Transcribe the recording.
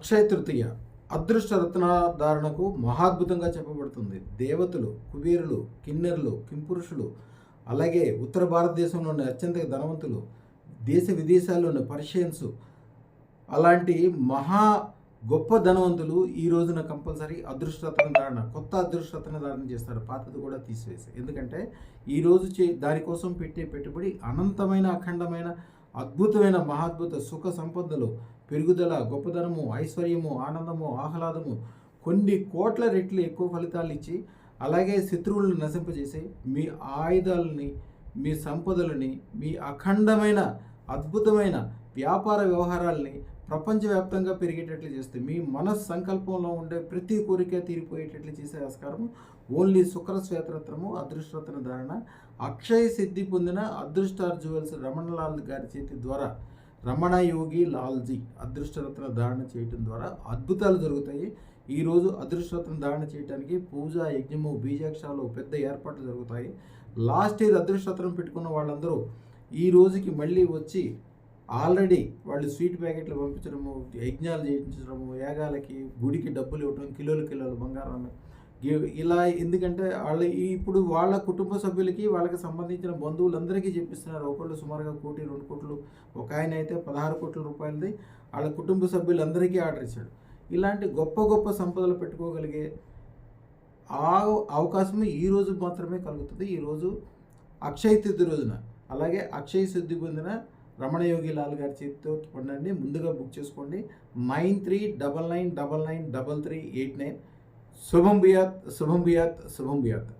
అక్షయ తృతీయ అదృష్ట రత్నధారణకు మహాద్భుతంగా చెప్పబడుతుంది. దేవతలు, కుబేరులు, కిన్నెరులు, కింపురుషులు, అలాగే ఉత్తర భారతదేశంలోని అత్యంత ధనవంతులు, దేశ విదేశాల్లోని పర్షియన్స్, అలాంటి మహా గొప్ప ధనవంతులు ఈ రోజున కంపల్సరీ అదృష్టరత్న ధారణ, కొత్త అదృష్టరత్న ధారణ చేస్తారు, పాతది కూడా తీసివేసి. ఎందుకంటే ఈరోజు దానికోసం పెట్టే పెట్టుబడి అనంతమైన, అఖండమైన, అద్భుతమైన, మహాద్భుత సుఖ సంపదలు, పెరుగుదల, గొప్పదనము, ఐశ్వర్యము, ఆనందము, ఆహ్లాదము, కొన్ని కోట్ల రెట్లు ఎక్కువ ఫలితాలు ఇచ్చి, అలాగే శత్రువులను నశింపజేసి మీ ఆయుధాలని, మీ సంపదలని, మీ అఖండమైన అద్భుతమైన వ్యాపార వ్యవహారాలని ప్రపంచవ్యాప్తంగా పెరిగేటట్లు చేస్తే, మీ మనస్సంకల్పంలో ఉండే ప్రతి కోరిక తీరిపోయేటట్లు చేసే ఆస్కారం ఓన్లీ శుక్ర శ్వేతరత్నము అదృష్టరత్న ధారణ అక్షయ సిద్ధి పొందిన అదృష్టార్ జ్యువెల్స్ రమణలాల్ గారి చేతి ద్వారా, రమణ యోగి లాల్జీ అదృష్టరత్న ధారణ చేయటం ద్వారా అద్భుతాలు జరుగుతాయి. ఈరోజు అదృష్టరత్న ధారణ చేయడానికి పూజ, యజ్ఞము, బీజాక్షరాలు పెద్ద ఏర్పాట్లు జరుగుతాయి. లాస్ట్ ఇయర్ అదృష్టరత్నం పెట్టుకున్న వాళ్ళందరూ ఈ రోజుకి మళ్ళీ వచ్చి ఆల్రెడీ వాళ్ళు స్వీట్ ప్యాకెట్లు పంపించడము, యజ్ఞాలు చేయించడము, యాగాలకి, గుడికి డబ్బులు ఇవ్వడం, కిలోలు కిలోలు బంగారాన్ని ఇలా. ఎందుకంటే ఇప్పుడు వాళ్ళ కుటుంబ సభ్యులకి, వాళ్ళకి సంబంధించిన బంధువులందరికీ చెప్పిస్తున్నారు. ఒకళ్ళు సుమారుగా 1 కోటి 2 కోట్లు, ఒక ఆయన అయితే 16 కోట్ల రూపాయలది వాళ్ళ కుటుంబ సభ్యులందరికీ ఆర్డర్ ఇచ్చాడు. ఇలాంటి గొప్ప గొప్ప సంపదలు పెట్టుకోగలిగే అవకాశం ఈ రోజు మాత్రమే కలుగుతుంది. ఈరోజు అక్షయ తిథి రోజున. అలాగే అక్షయ సిద్ధి పొందిన రమణయోగి లాల్ గారి చేతితో పొందండి. ముందుగా బుక్ చేసుకోండి. 9399993389. శుభం బియాత్, శుభం బియాత్, శుభం బియాత్.